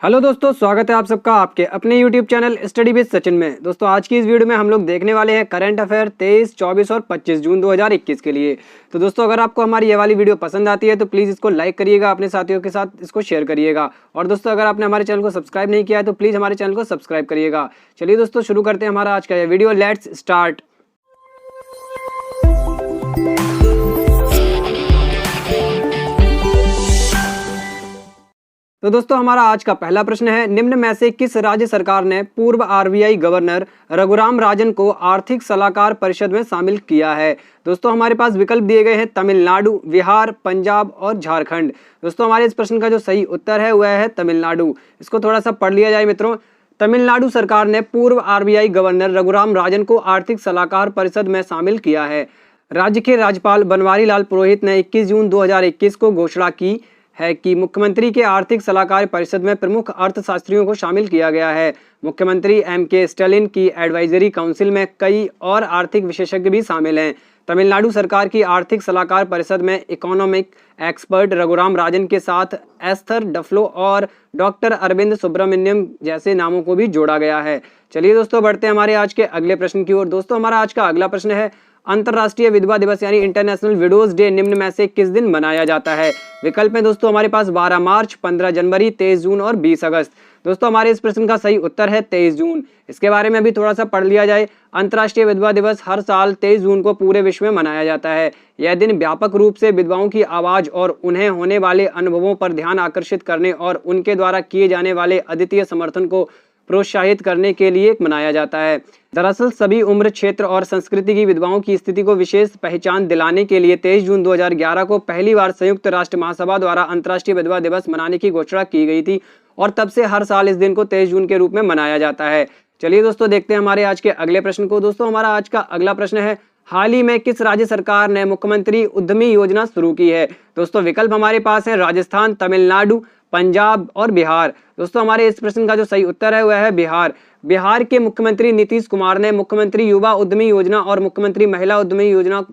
Hello दोस्तों, स्वागत है आप सबका आपके अपने YouTube channel study with Sachin में। दोस्तों आज की इस वीडियो में हम लोग देखने वाले हैं करंट अफेयर 23, 24 और 25 जून 2021 के लिए। तो दोस्तों अगर आपको हमारी ये वाली वीडियो पसंद आती है तो प्लीज़ इसको लाइक करिएगा, अपने साथियों के साथ इसको शेयर करिएगा। और दोस्तों अगर आपने हमारे चैनल को सब्सक्राइब नहीं किया है तो प्लीज़ हमारे चैनल को सब्सक्राइब करिएगा। चलिए दोस्तों शुरू करते हैं हमारा आज का ये वीडियो। Let's start. तो दोस्तों हमारा आज का पहला प्रश्न है, निम्न में से किस राज्य सरकार ने पूर्व आरबीआई गवर्नर रघुराम राजन को आर्थिक सलाहकार परिषद में शामिल किया है। दोस्तों हमारे पास विकल्प दिए गए हैं तमिलनाडु, बिहार, पंजाब और झारखंड। दोस्तों हमारे इस प्रश्न का जो सही उत्तर है वह है तमिलनाडु। इसको थोड़ा सा पढ़ लिया जाए मित्रों। तमिलनाडु सरकार ने पूर्व आरबीआई गवर्नर रघुराम राजन को आर्थिक सलाहकार परिषद में शामिल किया है। राज्य के राज्यपाल बनवारी लाल पुरोहित ने 21 जून 2021 को घोषणा की है कि मुख्यमंत्री के आर्थिक सलाहकार परिषद में प्रमुख अर्थशास्त्रियों को शामिल किया गया है। मुख्यमंत्री M.K. स्टालिन की एडवाइजरी काउंसिल में कई और आर्थिक विशेषज्ञ भी शामिल हैं। तमिलनाडु सरकार की आर्थिक सलाहकार परिषद में इकोनॉमिक एक्सपर्ट रघुराम राजन के साथ एस्थर डफलो और डॉक्टर अरविंद सुब्रमण्यम जैसे नामों को भी जोड़ा गया है। चलिए दोस्तों बढ़ते हैं हमारे आज के अगले प्रश्न की ओर। दोस्तों हमारा आज का अगला प्रश्न है, अंतर्राष्ट्रीय विधवा दिवस यानी इंटरनेशनल विडोज डे निम्न में से किस दिन मनाया जाता है। विकल्प में दोस्तों हमारे पास 12 मार्च, 15 जनवरी, 23 जून और 20 अगस्त। दोस्तों हमारे इस प्रश्न का सही उत्तर है 23 जून। इसके बारे में भी थोड़ा सा पढ़ लिया जाए। अंतर्राष्ट्रीय विधवा दिवस हर साल 23 जून को पूरे विश्व में मनाया जाता है। यह दिन व्यापक रूप से विधवाओं की आवाज और उन्हें होने वाले अनुभवों पर ध्यान आकर्षित करने और उनके द्वारा किए जाने वाले अद्वितीय समर्थन को प्रोत्साहित करने के लिए मनाया जाता है। दरअसल सभी उम्र, क्षेत्र और संस्कृति की विधवाओं की स्थिति को विशेष पहचान दिलाने के लिए 23 जून 2011 को पहली बार संयुक्त राष्ट्र महासभा द्वारा अंतर्राष्ट्रीय विधवा दिवस मनाने की घोषणा की गई थी और तब से हर साल इस दिन को 23 जून के रूप में मनाया जाता है। चलिए दोस्तों देखते हैं हमारे आज के अगले प्रश्न को। दोस्तों हमारा आज का अगला प्रश्न है, हाल ही में किस राज्य सरकार ने मुख्यमंत्री उद्यमी योजना शुरू की है। दोस्तों विकल्प हमारे पास है राजस्थान, तमिलनाडु, पंजाब और बिहार। दोस्तों हमारे इस प्रश्न का जो सही उत्तर है वह है बिहार। बिहार के मुख्यमंत्री नीतीश कुमार ने मुख्यमंत्री युवा उद्यमी योजना और मुख्यमंत्री महिला उद्यमी योजना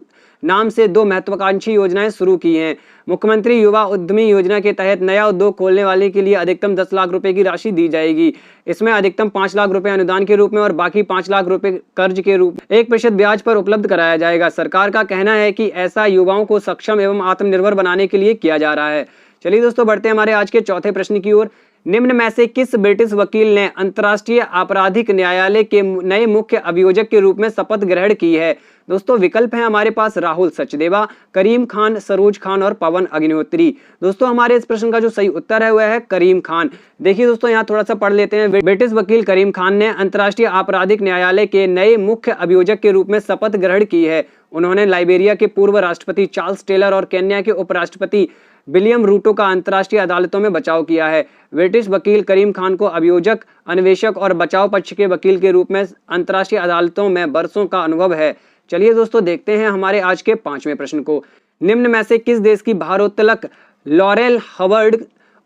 नाम से दो महत्वाकांक्षी योजनाएं शुरू की हैं। मुख्यमंत्री युवा उद्यमी योजना के तहत नया उद्योग खोलने वाले के लिए अधिकतम 10 लाख रुपए की राशि दी जाएगी। इसमें अधिकतम 5 लाख रुपए अनुदान के रूप में और बाकी 5 लाख रुपए कर्ज के रूप में 1% ब्याज पर उपलब्ध कराया जाएगा। सरकार का कहना है कि ऐसा युवाओं को सक्षम एवं आत्मनिर्भर बनाने के लिए किया जा रहा है। चलिए दोस्तों बढ़ते हैं हमारे आज के चौथे प्रश्न की ओर। निम्न में से किस ब्रिटिश वकील ने अंतर्राष्ट्रीय आपराधिक न्यायालय के नए मुख्य अभियोजक के रूप में शपथ ग्रहण की है। दोस्तों विकल्प है हमारे पास राहुल सचदेवा, करीम खान, सरोज खान और पवन अग्निहोत्री। दोस्तों हमारे इस प्रश्न का जो सही उत्तर है वह है करीम खान। देखिए दोस्तों यहाँ थोड़ा सा पढ़ लेते हैं। ब्रिटिश वकील करीम खान ने अंतर्राष्ट्रीय आपराधिक न्यायालय के नए मुख्य अभियोजक के रूप में शपथ ग्रहण की है। उन्होंने लाइबेरिया के पूर्व राष्ट्रपति चार्ल्स टेलर और केन्या के उपराष्ट्रपति विलियम रूटो का अंतर्राष्ट्रीय अदालतों में बचाव किया है। ब्रिटिश वकील करीम खान को अभियोजक, अन्वेषक और बचाव पक्ष के वकील के रूप में अंतर्राष्ट्रीय अदालतों में वर्षों का अनुभव है। चलिए दोस्तों देखते हैं हमारे आज के पांचवें प्रश्न को। निम्न में से किस देश की भारोत्तोलक लॉरेल हवर्ड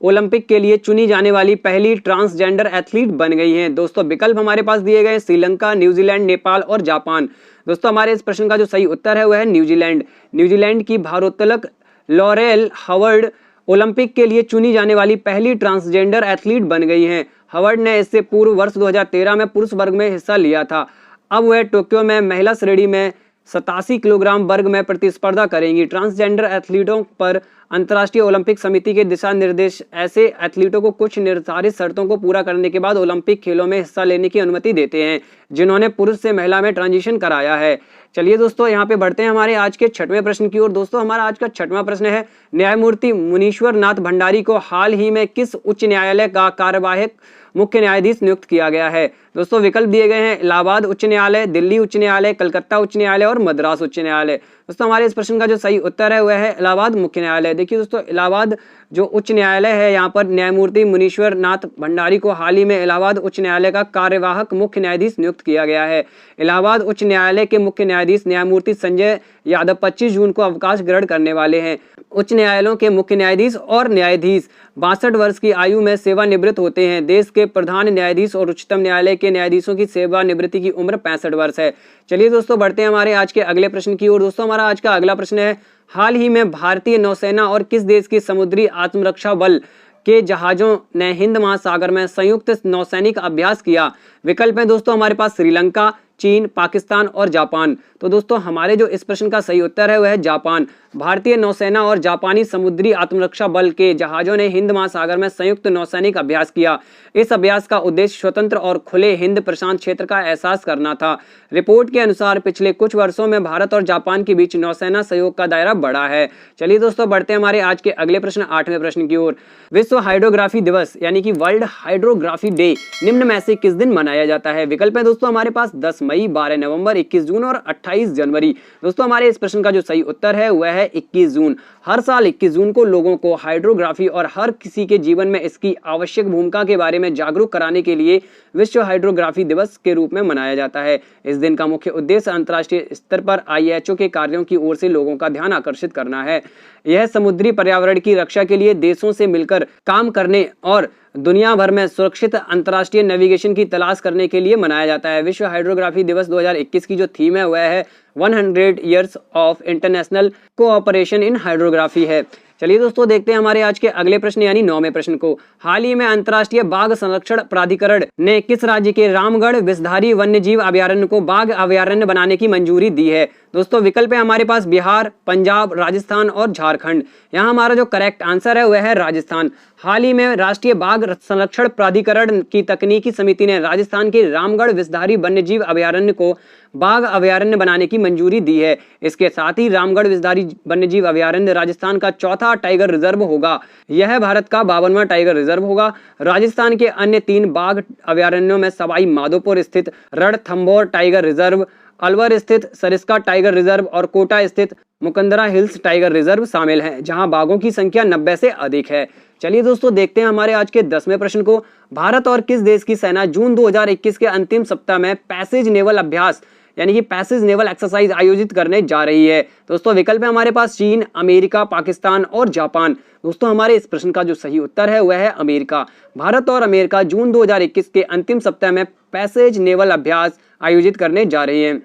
ओलंपिक के लिए चुनी जाने वाली पहली ट्रांसजेंडर एथलीट बन गई हैं। दोस्तों विकल्प हमारे पास दिए गए श्रीलंका, न्यूजीलैंड, नेपाल और जापान। दोस्तों हमारे इस प्रश्न का जो सही उत्तर है वह है न्यूजीलैंड। न्यूजीलैंड की भारोत्तोलक लॉरेल हवर्ड ओलंपिक के लिए चुनी जाने वाली पहली ट्रांसजेंडर एथलीट बन गई हैं। हवर्ड ने इससे पूर्व वर्ष 2013 में पुरुष वर्ग में हिस्सा लिया था। अब वह टोक्यो में महिला श्रेणी में 87 किलोग्राम वर्ग में प्रतिस्पर्धा करेंगी। ट्रांसजेंडर एथलीटों पर अंतर्राष्ट्रीय ओलंपिक समिति के दिशा निर्देश ऐसे एथलीटों को कुछ निर्धारित शर्तों को पूरा करने के बाद ओलंपिक खेलों में हिस्सा लेने की अनुमति देते हैं जिन्होंने पुरुष से महिला में ट्रांजिशन कराया है। चलिए दोस्तों यहाँ पे बढ़ते हैं हमारे आज के छठवें प्रश्न की ओर। दोस्तों हमारा आज का छठवां प्रश्न है, न्यायमूर्ति मुनीश्वर नाथ भंडारी को हाल ही में किस उच्च न्यायालय का कार्यवाहक मुख्य न्यायाधीश नियुक्त किया गया है। दोस्तों विकल्प दिए गए हैं इलाहाबाद उच्च न्यायालय, दिल्ली उच्च न्यायालय, कलकत्ता उच्च न्यायालय और मद्रास उच्च न्यायालय। दोस्तों हमारे इस प्रश्न का जो सही उत्तर है वह है इलाहाबाद मुख्य न्यायालय। देखिए दोस्तों इलाहाबाद जो उच्च न्यायालय है, यहाँ पर न्यायमूर्ति मुनीश्वर नाथ भंडारी को हाल ही में इलाहाबाद उच्च न्यायालय का कार्यवाहक मुख्य न्यायाधीश नियुक्त किया गया है। इलाहाबाद उच्च न्यायालय के मुख्य न्यायाधीश न्यायमूर्ति संजय यादव 25 जून को अवकाश ग्रहण करने वाले हैं। उच्च न्यायालयों के मुख्य न्यायाधीश और न्यायाधीश 62 वर्ष की आयु में सेवानिवृत्त होते हैं। देश के प्रधान न्यायाधीश और उच्चतम न्यायालय के न्यायाधीशों की सेवानिवृत्ति की उम्र 65 वर्ष है। चलिए दोस्तों बढ़ते हैं हमारे आज के अगले प्रश्न की ओर। दोस्तों हमारा आज का अगला प्रश्न है, हाल ही में भारतीय नौसेना और किस देश की समुद्री आत्मरक्षा बल के जहाजों ने हिंद महासागर में संयुक्त नौसैनिक अभ्यास किया? विकल्प है दोस्तों हमारे पास श्रीलंका, चीन, पाकिस्तान और जापान। तो दोस्तों हमारे जो इस प्रश्न का सही उत्तर है वह है जापान। भारतीय नौसेना और जापानी समुद्री आत्मरक्षा बल के जहाजों ने हिंद महासागर में संयुक्त नौसैनिक अभ्यास किया। इस अभ्यास का उद्देश्य स्वतंत्र और खुले हिंद प्रशांत क्षेत्र का एहसास करना था। रिपोर्ट के अनुसार पिछले कुछ वर्षों में भारत और जापान के बीच नौसेना सहयोग का दायरा बढ़ा है। चलिए दोस्तों बढ़ते हैं हमारे आज के अगले प्रश्न 8वें प्रश्न की ओर। विश्व हाइड्रोग्राफी दिवस यानी कि वर्ल्ड हाइड्रोग्राफी डे निम्न में से किस दिन मनाया जाता है? विकल्प है दोस्तों हमारे पास 10 मई, 12 नवंबर, 21 जून और 28 जनवरी। दोस्तों हमारे इस प्रश्न का जो सही उत्तर है वह है 21 जून। हर साल 21 जून को लोगों को हाइड्रोग्राफी और हर किसी के जीवन में इसकी आवश्यक भूमिका के बारे में जागरूक कराने के लिए विश्व हाइड्रोग्राफी दिवस के रूप में मनाया जाता है। इस दिन का मुख्य उद्देश्य अंतर्राष्ट्रीय स्तर पर IHO के कार्यों की ओर से लोगों का ध्यान आकर्षित करना है। यह समुद्री पर्यावरण की रक्षा के लिए देशों से मिलकर काम करने और दुनिया भर में सुरक्षित अंतर्राष्ट्रीय नेविगेशन की तलाश करने के लिए मनाया जाता है। विश्व हाइड्रोग्राफी दिवस 2021 की जो थीम है वह है 100 years of international cooperation in hydrography है। चलिए दोस्तों देखते हैं हमारे आज के अगले प्रश्न यानी 9वें प्रश्न को। हाल ही में अंतर्राष्ट्रीय बाघ संरक्षण प्राधिकरण ने किस राज्य के रामगढ़ विषधारी वन्यजीव अभयारण्य को बाघ अभयारण्य बनाने की मंजूरी दी है? दोस्तों विकल्प है हमारे पास बिहार, पंजाब, राजस्थान और झारखंड। यहाँ हमारा जो करेक्ट आंसर है वह है राजस्थान। हाल ही में राष्ट्रीय बाघ संरक्षण प्राधिकरण की तकनीकी समिति ने राजस्थान के रामगढ़ विषधारी वन्यजीव अभयारण्य को बाघ अभयारण्य बनाने की मंजूरी दी है। इसके साथ ही रामगढ़ विषधारी वन्यजीव अभयारण्य राजस्थान का चौथा टाइगर रिजर्व होगा। यह भारत का 52वां टाइगर रिजर्व होगा। राजस्थान के अन्य 3 बाघ अभयारण्यों में सवाई माधोपुर स्थित रणथंभौर टाइगर रिजर्व, अलवर स्थित सरिस्का टाइगर रिजर्व और कोटा स्थित मुकंदरा हिल्स टाइगर रिजर्व शामिल हैं, जहां बाघों की संख्या 90 से अधिक है। चलिए दोस्तों देखते हैं हमारे आज के 10वें प्रश्न को। भारत और किस देश की सेना जून 2021 के अंतिम सप्ताह में पैसेज नेवल अभ्यास यानी कि पैसेज नेवल एक्सरसाइज आयोजित करने जा रही है? दोस्तों विकल्प है हमारे पास चीन, अमेरिका, पाकिस्तान और जापान। दोस्तों हमारे इस प्रश्न का जो सही उत्तर है वह है अमेरिका। भारत और अमेरिका जून 2021 के अंतिम सप्ताह में पैसेज नेवल अभ्यास आयोजित करने जा रही हैं।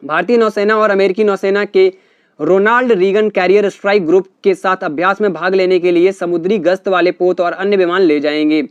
भारतीय नौसेना और अमेरिकी नौसेना के Ronald Reagan carrier strike group के साथ अभ्यास में भाग लेने के लिए समुद्री गश्त वाले पोत और अन्य विमान ले जाएंगे।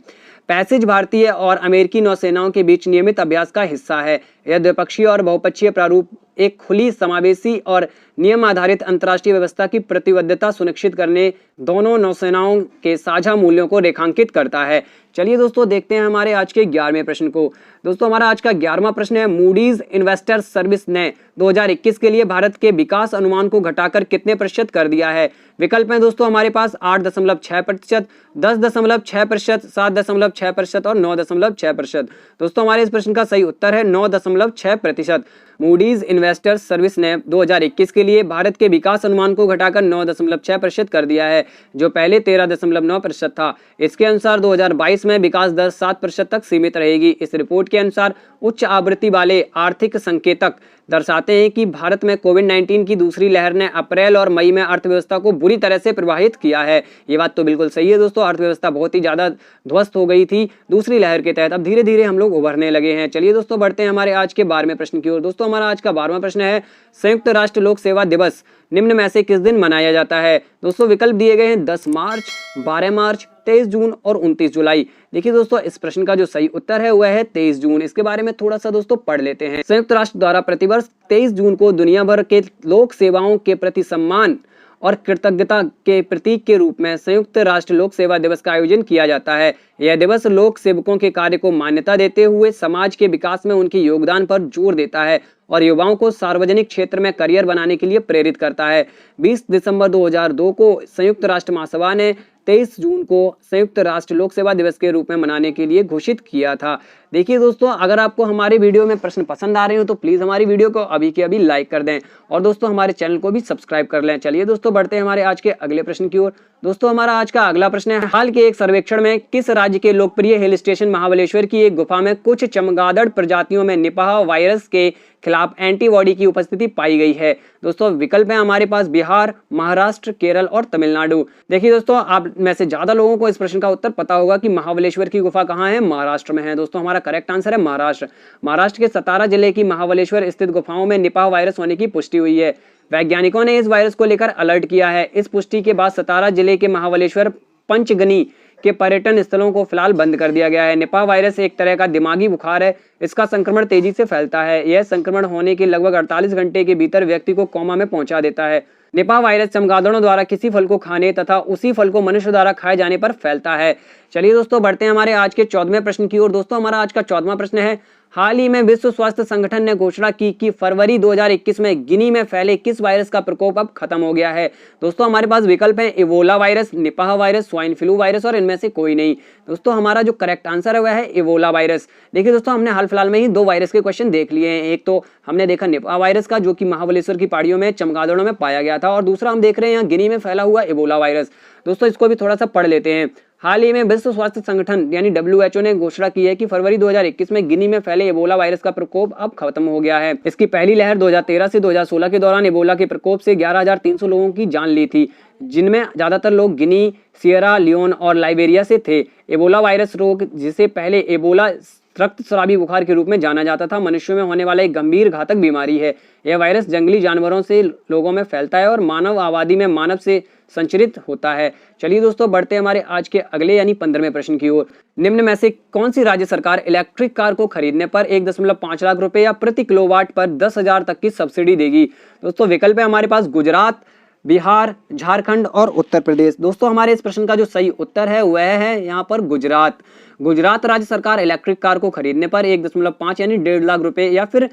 पैसेज भारतीय और अमेरिकी नौसेनाओं के बीच नियमित अभ्यास का हिस्सा है। यह द्विपक्षीय और बहुपक्षीय प्रारूप एक खुली, समावेशी और नियम आधारित अंतर्राष्ट्रीय व्यवस्था की प्रतिबद्धता सुनिश्चित करने दोनों नौसेनाओं के साझा मूल्यों को रेखांकित करता है। चलिए दोस्तों देखते हैं हमारे आज के 11वें प्रश्न को। दोस्तों हमारा आज का 11वां प्रश्न है, मूडीज इन्वेस्टर्स सर्विस ने 2021 के लिए भारत के विकास अनुमान को घटाकर कितने प्रतिशत कर दिया है? विकल्प है दोस्तों हमारे पास 8.6%, 10.6%, 7.6% और 9.6%। दोस्तों हमारे इस प्रश्न का सही उत्तर है 9.6%। मूडीज इन्वेस्टर्स सर्विस ने 2021 के लिए भारत के विकास अनुमान को घटाकर 9.6% कर दिया है, जो पहले 13.9% था। इसके अनुसार 2022 में विकास दर 7% तक सीमित रहेगी। इस रिपोर्ट के अनुसार उच्च आवृत्ति वाले आर्थिक संकेतक दर्शाते हैं कि भारत में कोविड-19 की दूसरी लहर ने अप्रैल और मई में अर्थव्यवस्था को बुरी तरह से प्रभावित किया है। ये बात तो बिल्कुल सही है दोस्तों, अर्थव्यवस्था बहुत ही ज्यादा ध्वस्त हो गई थी दूसरी लहर के तहत। अब धीरे धीरे हम लोग उभरने लगे हैं। चलिए दोस्तों बढ़ते हैं हमारे आज के 12वें प्रश्न की ओर। दोस्तों हमारा आज का 12वां प्रश्न है, संयुक्त राष्ट्र लोक सेवा दिवस निम्न में से किस दिन मनाया जाता है? दोस्तों विकल्प दिए गए हैं 10 मार्च, 12 मार्च, 23 जून और 29 जुलाई। देखिए दोस्तों इस प्रश्न का जो सही उत्तर है वह है 23 जून। इसके बारे में थोड़ा सा दोस्तों पढ़ लेते हैं। संयुक्त राष्ट्र द्वारा प्रतिवर्ष 23 जून को दुनिया भर के लोक सेवाओं के प्रति सम्मान और कृतज्ञता के प्रतीक के रूप में संयुक्त राष्ट्र लोक सेवा दिवस का आयोजन किया जाता है। यह दिवस लोक सेवकों के कार्य को मान्यता देते हुए समाज के विकास में उनके योगदान पर जोर देता है और युवाओं को सार्वजनिक क्षेत्र में करियर बनाने के लिए प्रेरित करता है। 20 दिसंबर 2002 को संयुक्त राष्ट्र महासभा ने 23 जून को संयुक्त राष्ट्र लोक सेवा दिवस के रूप में मनाने के लिए घोषित किया था। देखिए दोस्तों अगर आपको हमारी वीडियो में प्रश्न पसंद आ रहे हो तो प्लीज हमारी वीडियो को अभी के अभी लाइक कर दें और दोस्तों हमारे चैनल को भी सब्सक्राइब कर लें। चलिए दोस्तों बढ़ते हैं हमारे आज के अगले प्रश्न की ओर। दोस्तों हमारा आज का अगला प्रश्न है, हाल के एक सर्वेक्षण में किस राज्य के लोकप्रिय हिल स्टेशन महाबलेश्वर की एक गुफा में कुछ चमगादड़ प्रजातियों में निपाह वायरस के खिलाफ एंटीबॉडी की उपस्थिति पाई गई है? दोस्तों विकल्प है हमारे पास बिहार, महाराष्ट्र, केरल और तमिलनाडु। देखिए दोस्तों आप में से ज्यादा लोगों को इस प्रश्न का उत्तर पता होगा कि महाबलेश्वर की गुफा कहाँ है, महाराष्ट्र में है। दोस्तों हमारा करेक्ट आंसर है महाराष्ट्र। महाराष्ट्र के सतारा जिले की महाबलेश्वर स्थित गुफाओं में निपाह वायरस होने की पुष्टि हुई है। वैज्ञानिकों ने इस वायरस को लेकर अलर्ट किया है। इस पुष्टि के बाद सतारा जिले के महाबलेश्वर पंचगनी के पर्यटन स्थलों को फिलहाल बंद कर दिया गया है। निपाह वायरस एक तरह का दिमागी बुखार है, इसका संक्रमण तेजी से फैलता है। यह संक्रमण होने के लगभग 48 घंटे के भीतर व्यक्ति को कोमा में पहुंचा देता है। निपाह वायरस चमगादड़ों द्वारा किसी फल को खाने तथा उसी फल को मनुष्य द्वारा खाए जाने पर फैलता है। चलिए दोस्तों बढ़ते हैं हमारे आज के 14वें प्रश्न की ओर। दोस्तों हमारा आज का 14वां प्रश्न है, हाल ही में विश्व स्वास्थ्य संगठन ने घोषणा की कि फरवरी 2021 में गिनी में फैले किस वायरस का प्रकोप अब खत्म हो गया है। दोस्तों हमारे पास विकल्प है Ebola virus, Nipah virus, swine flu virus और इनमें से कोई नहीं। दोस्तों हमारा जो करेक्ट आंसर है वह है इबोला वायरस। देखिए दोस्तों हमने हाल फिलहाल में ही 2 वायरस के क्वेश्चन देख लिए हैं। एक तो हमने देखा निपाह वायरस का जो कि महाबलेश्वर की पहाड़ियों में चमगादड़ों में पाया गया था, और दूसरा हम देख रहे हैं यहाँ गिनी में फैला हुआ इबोला वायरस। दोस्तों इसको भी थोड़ा सा पढ़ लेते हैं। हाल ही में विश्व स्वास्थ्य संगठन यानी WHO ने घोषणा की है कि फरवरी 2021 में गिनी में फैले इबोला वायरस का प्रकोप अब खत्म हो गया है। इसकी पहली लहर 2013 से 2016 के दौरान इबोला के प्रकोप से 11,300 लोगों की जान ली थी, जिनमें ज्यादातर लोग गिनी, सियरा लियोन और लाइबेरिया से थे। इबोला वायरस रोग, जिसे पहले इबोला रक्तस्रावी बुखार के रूप में जाना जाता था, मनुष्यों में होने वाला एक गंभीर घातक बीमारी है। यह वायरस जंगली जानवरों से लोगों में फैलता है और मानव आबादी में मानव से संचरित होता है। चलिए दोस्तों बढ़ते हैं हमारे आज के अगले यानी 15वें प्रश्न की ओर। निम्न में से कौन सी राज्य सरकार इलेक्ट्रिक कार को खरीदने पर 1.5 लाख रुपए या प्रति किलोवाट पर 10,000 तक की सब्सिडी देगी। दोस्तों विकल्प है हमारे पास गुजरात, बिहार, झारखंड और उत्तर प्रदेश। दोस्तों हमारे इस प्रश्न का जो सही उत्तर है वह है यहाँ पर गुजरात। गुजरात राज्य सरकार इलेक्ट्रिक कार को खरीदने पर 1.5 यानी 1.5 लाख रुपए या फिर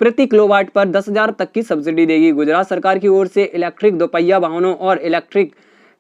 प्रति किलोवाट पर 10,000 तक की सब्सिडी देगी। गुजरात सरकार की ओर से इलेक्ट्रिक 2 पहिया वाहनों और इलेक्ट्रिक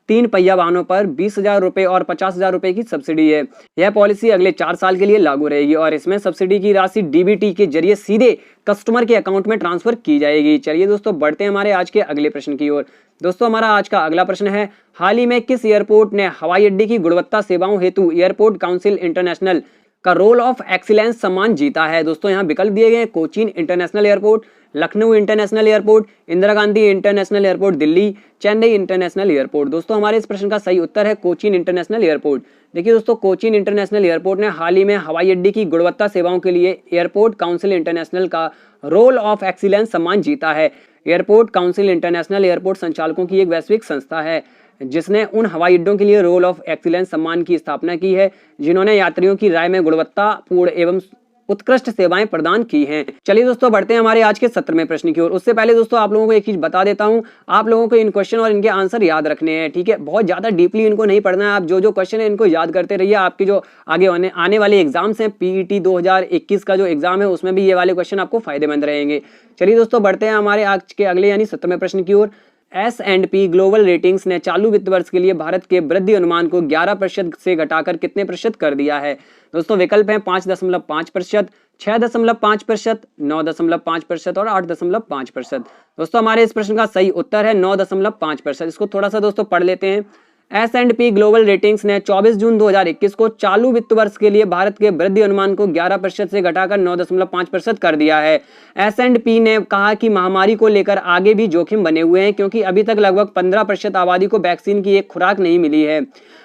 3 पहिया वाहनों पर 20,000 रुपए और 50,000 रुपए की सब्सिडी है। यह पॉलिसी अगले 4 साल के लिए लागू रहेगी और इसमें सब्सिडी की राशि DBT के जरिए सीधे कस्टमर के अकाउंट में ट्रांसफर की जाएगी। चलिए दोस्तों बढ़ते हैं हमारे आज के अगले प्रश्न की ओर। दोस्तों हमारा आज का अगला प्रश्न है, हाल ही में किस एयरपोर्ट ने हवाई अड्डे की गुणवत्ता सेवाओं हेतु एयरपोर्ट काउंसिल इंटरनेशनल का रोल ऑफ एक्सीलेंस सम्मान जीता है। दोस्तों यहाँ विकल्प दिए गए, Cochin international airport, Lucknow international airport, Indira Gandhi international airport Delhi, Chennai international airport. दोस्तों हमारे इस प्रश्न का सही उत्तर है कोचीन इंटरनेशनल एयरपोर्ट। देखिए दोस्तों कोचीन इंटरनेशनल एयरपोर्ट ने हाल ही में हवाई अड्डे की गुणवत्ता सेवाओं के लिए एयरपोर्ट काउंसिल इंटरनेशनल का रोल ऑफ एक्सीलेंस सम्मान जीता है। एयरपोर्ट काउंसिल इंटरनेशनल एयरपोर्ट संचालकों की एक वैश्विक संस्था है जिसने उन हवाई अड्डों के लिए रोल ऑफ एक्सीलेंस सम्मान की स्थापना की है जिन्होंने यात्रियों की राय में गुणवत्तापूर्ण एवं उत्कृष्ट सेवाएं प्रदान की हैं। चलिए दोस्तों बढ़ते हैं हमारे आज के 17वें प्रश्न की ओर। उससे पहले दोस्तों आप लोगों को एक चीज बता देता हूं, आप लोगों को इन क्वेश्चन और इनके आंसर याद रखने हैं, ठीक है। बहुत ज्यादा डीपली इनको नहीं पढ़ना है, आप जो क्वेश्चन है इनको याद करते रहिए। आपके जो आगे आने वाले एग्जाम्स हैं, PET 2021 का जो एग्जाम है उसमें भी ये वाले क्वेश्चन आपको फायदेमंद रहेंगे। चलिए दोस्तों बढ़ते हैं हमारे आज के अगले यानी 17वें प्रश्न की ओर। S&P ग्लोबल रेटिंग्स ने चालू वित्त वर्ष के लिए भारत के वृद्धि अनुमान को 11% से घटाकर कितने प्रतिशत कर दिया है। दोस्तों विकल्प है 5.5%, 6.5%, 9.5% और 8.5%। दोस्तों हमारे इस प्रश्न का सही उत्तर है 9.5%। इसको थोड़ा सा दोस्तों पढ़ लेते हैं। S&P ग्लोबल रेटिंग्स ने 24 जून 2021 को चालू वित्त वर्ष के लिए भारत के वृद्धि अनुमान को 11% से घटाकर 9.5% कर दिया है। S&P ने कहा कि महामारी को लेकर आगे भी जोखिम बने हुए हैं क्योंकि अभी तक लगभग 15% आबादी को वैक्सीन की एक खुराक नहीं मिली है।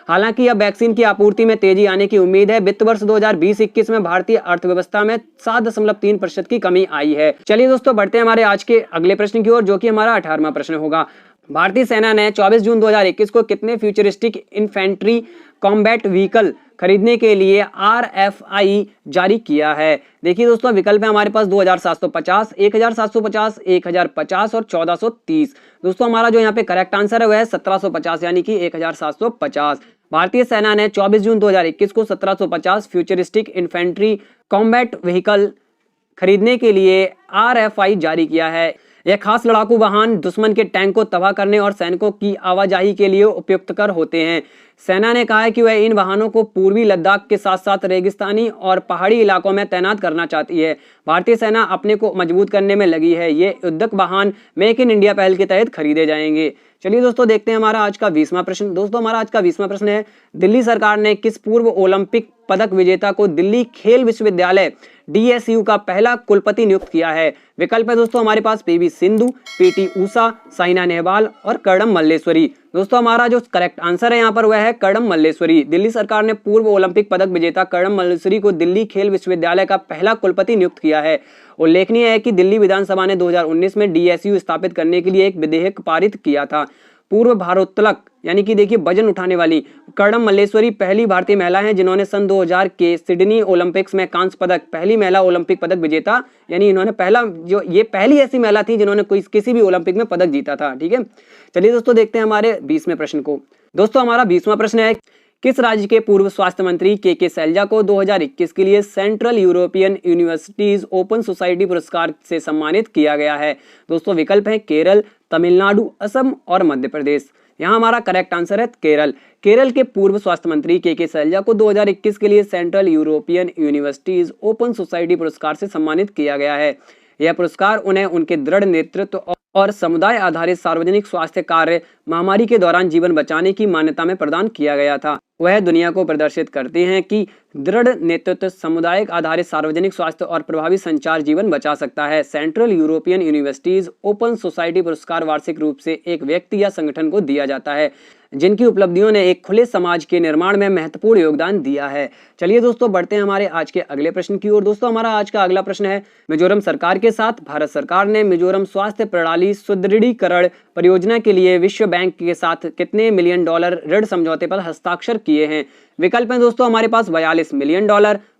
हालांकि अब वैक्सीन की आपूर्ति में तेजी आने की उम्मीद है। वित्त वर्ष 2020-21 में भारतीय अर्थव्यवस्था में 7.3% की कमी आई है। चलिए दोस्तों बढ़ते हैं हमारे आज के अगले प्रश्न की ओर जो कि हमारा 18वां प्रश्न होगा। भारतीय सेना ने 24 जून 2021 को कितने फ्यूचरिस्टिक इन्फेंट्री कॉम्बैट व्हीकल खरीदने के लिए RFI जारी किया है। देखिए दोस्तों विकल्प है हमारे पास 2750, 1750, 1050 और 1430। दोस्तों हमारा जो यहाँ पे करेक्ट आंसर है वह है 1750 यानी कि 1750। भारतीय सेना ने 24 जून 2021 को 1750 फ्यूचरिस्टिक इन्फेंट्री कॉम्बैट व्हीकल खरीदने के लिए RFI जारी किया है। यह खास लड़ाकू वाहन दुश्मन के टैंक को तबाह करने और सैनिकों की आवाजाही के लिए उपयुक्तकर होते हैं। सेना ने कहा है कि वह इन वाहनों को पूर्वी लद्दाख के साथ साथ रेगिस्तानी और पहाड़ी इलाकों में तैनात करना चाहती है। भारतीय सेना अपने को मजबूत करने में लगी है। ये युद्धक वाहन मेक इन इंडिया पहल के तहत खरीदे जाएंगे। चलिए दोस्तों देखते हैं हमारा आज का 20वां प्रश्न। दोस्तों हमारा आज का 20वां प्रश्न है, दिल्ली सरकार ने किस पूर्व ओलंपिक पदक विजेता को दिल्ली खेल विश्वविद्यालय DSU का पहला कुलपति नियुक्त किया है। विकल्प है दोस्तों हमारे पास PV सिंधु, PT ऊषा, साइना नेहवाल और कर्णम मल्लेश्वरी। दोस्तों हमारा जो करेक्ट आंसर है यहाँ पर वह है कर्णम मल्लेश्वरी। दिल्ली सरकार ने पूर्व ओलंपिक पदक विजेता कर्णम मल्लेश्वरी को दिल्ली खेल विश्वविद्यालय का पहला कुलपति नियुक्त किया है। उल्लेखनीय है कि दिल्ली विधानसभा ने 2019 में DSU स्थापित करने के लिए एक विधेयक पारित किया था। पूर्व भारोत्तोलक यानी कि देखिए वजन उठाने वाली कर्णम मल्लेश्वरी पहली भारतीय महिला हैं जिन्होंने सन 2000 के सिडनी ओलंपिक्स में कांस्य पदक, पहली महिला ओलंपिक पदक विजेता, यानी इन्होंने ये पहली ऐसी महिला थी जिन्होंने किसी भी ओलंपिक में पदक जीता था। ठीक है, चलिए दोस्तों देखते हैं हमारे 20वें प्रश्न को। दोस्तों हमारा 20वां प्रश्न है, किस राज्य के पूर्व स्वास्थ्य मंत्री के शैलजा को 2021 के लिए central European universities open society पुरस्कार से सम्मानित किया गया है? दोस्तों विकल्प है केरल, तमिलनाडु, असम और मध्य प्रदेश। यहाँ हमारा करेक्ट आंसर है केरल। केरल के पूर्व स्वास्थ्य मंत्री के शैलजा को 2021 के लिए central European universities open society पुरस्कार से सम्मानित किया गया है। यह पुरस्कार उन्हें उनके दृढ़ नेतृत्व और समुदाय आधारित सार्वजनिक स्वास्थ्य कार्य महामारी के दौरान जीवन बचाने की मान्यता में प्रदान किया गया था। वह दुनिया को प्रदर्शित करते हैं कि दृढ़ नेतृत्व, सामुदायिक आधारित सार्वजनिक स्वास्थ्य और प्रभावी संचार जीवन बचा सकता है। Central European universities open society पुरस्कार वार्षिक रूप से एक व्यक्ति या संगठन को दिया जाता है जिनकी उपलब्धियों ने एक खुले समाज के निर्माण में महत्वपूर्ण योगदान दिया है। चलिए दोस्तों बढ़ते हैं हमारे आज के अगले प्रश्न की ओर। दोस्तों हमारा आज का अगला प्रश्न है, मिजोरम सरकार के साथ भारत सरकार ने मिजोरम स्वास्थ्य प्रणाली सुदृढ़ीकरण परियोजना के लिए विश्व बैंक के साथ कितने $1 मिलियन ऋण समझौते पर हस्ताक्षर किए हैं? विकल्प हैं दोस्तों हमारे पास $42 मिलियन,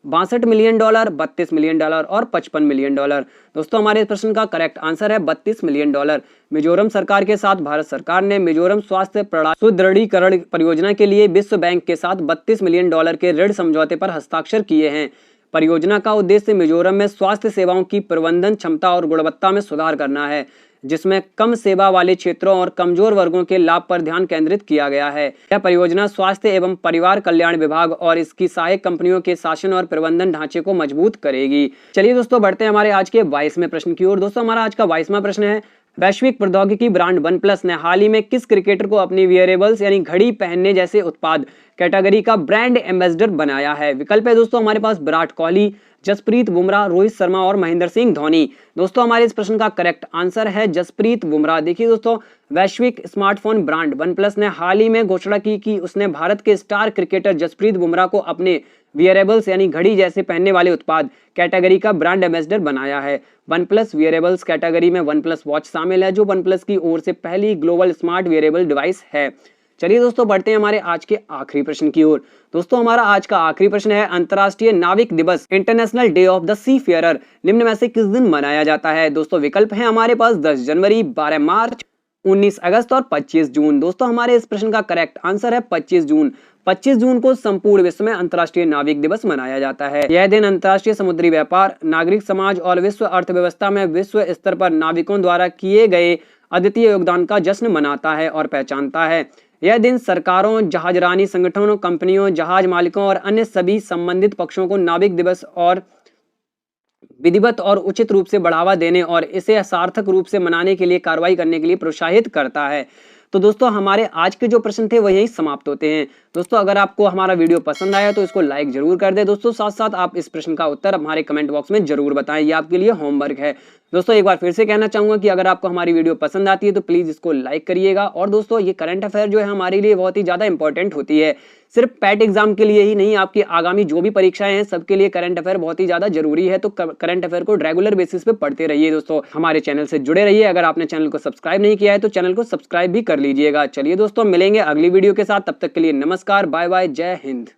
$62 मिलियन, $32 मिलियन और $55 मिलियन। दोस्तों हमारे इस प्रश्न का करेक्ट आंसर है $32 मिलियन। मिजोरम सरकार के साथ भारत सरकार ने मिजोरम स्वास्थ्य प्रणाली सुदृढ़ीकरण परियोजना के लिए विश्व बैंक के साथ $32 मिलियन के ऋण समझौते पर हस्ताक्षर किए हैं। परियोजना का उद्देश्य मिजोरम में स्वास्थ्य सेवाओं की प्रबंधन क्षमता और गुणवत्ता में सुधार करना है, जिसमें कम सेवा वाले क्षेत्रों और कमजोर वर्गों के लाभ पर ध्यान केंद्रित किया गया है। यह परियोजना स्वास्थ्य एवं परिवार कल्याण विभाग और इसकी सहायक कंपनियों के शासन और प्रबंधन ढांचे को मजबूत करेगी। चलिए दोस्तों बढ़ते हैं हमारे आज के 22वें प्रश्न की ओर। दोस्तों हमारा आज का 22वां प्रश्न है, वैश्विक प्रौद्योगिकी ब्रांड OnePlus ने हाल ही में किस क्रिकेटर को अपनी वियरेबल्स यानी घड़ी पहनने जैसे उत्पाद कैटेगरी का ब्रांड एम्बेसडर बनाया है? विकल्प है दोस्तों हमारे पास विराट कोहली, जसप्रीत बुमराह, रोहित शर्मा और महेंद्र सिंह धोनी। दोस्तों हमारे इस प्रश्न का करेक्ट आंसर है जसप्रीत बुमराह। देखिए दोस्तों, वैश्विक स्मार्टफोन ब्रांड OnePlus ने हाल ही में घोषणा की कि उसने भारत के स्टार क्रिकेटर जसप्रीत बुमराह को अपने वियरेबल्स यानी घड़ी जैसे पहनने वाले उत्पाद कैटेगरी का ब्रांड एम्बेसडर बनाया है। OnePlus वियरेबल्स कैटेगरी में OnePlus वॉच शामिल है, जो OnePlus की ओर से पहली ग्लोबल स्मार्ट वियरेबल डिवाइस है। चलिए दोस्तों बढ़ते हैं हमारे आज के आखिरी प्रश्न की ओर। दोस्तों हमारा आज का आखिरी प्रश्न है, अंतर्राष्ट्रीय नाविक दिवस international day of the seafarer निम्न में से किस दिन मनाया जाता है? दोस्तों विकल्प है हमारे पास 10 जनवरी, 12 मार्च, 19 अगस्त और 25 जून। दोस्तों हमारे इस प्रश्न का करेक्ट आंसर है 25 जून। 25 जून को संपूर्ण विश्व में अंतर्राष्ट्रीय नाविक दिवस मनाया जाता है। यह दिन अंतर्राष्ट्रीय समुद्री व्यापार, नागरिक समाज और विश्व अर्थव्यवस्था में विश्व स्तर पर नाविकों द्वारा किए गए अद्वितीय योगदान का जश्न मनाता है और पहचानता है। यह दिन सरकारों, जहाजरानी संगठनों, कंपनियों, जहाज मालिकों और अन्य सभी संबंधित पक्षों को नाविक दिवस और विधिवत और उचित रूप से बढ़ावा देने और इसे सार्थक रूप से मनाने के लिए कार्रवाई करने के लिए प्रोत्साहित करता है। तो दोस्तों हमारे आज के जो प्रश्न थे वो यहीं समाप्त होते हैं। दोस्तों अगर आपको हमारा वीडियो पसंद आया तो इसको लाइक जरूर कर दें दोस्तों। साथ साथ आप इस प्रश्न का उत्तर हमारे कमेंट बॉक्स में जरूर बताएं, ये आपके लिए होमवर्क है। दोस्तों एक बार फिर से कहना चाहूंगा कि अगर आपको हमारी वीडियो पसंद आती है तो प्लीज इसको लाइक करिएगा। और दोस्तों ये करंट अफेयर जो है हमारे लिए बहुत ही ज्यादा इंपॉर्टेंट होती है, सिर्फ पैट एग्जाम के लिए ही नहीं, आपकी आगामी जो भी परीक्षाएं हैं सबके लिए करंट अफेयर बहुत ही ज्यादा जरूरी है। तो करंट अफेयर को रेगुलर बेसिस पे पढ़ते रहिए दोस्तों, हमारे चैनल से जुड़े रहिए। अगर आपने चैनल को सब्सक्राइब नहीं किया है तो चैनल को सब्सक्राइब भी कर लीजिएगा। चलिए दोस्तों मिलेंगे अगली वीडियो के साथ, तब तक के लिए नमस्कार, बाय बाय, जय हिंद।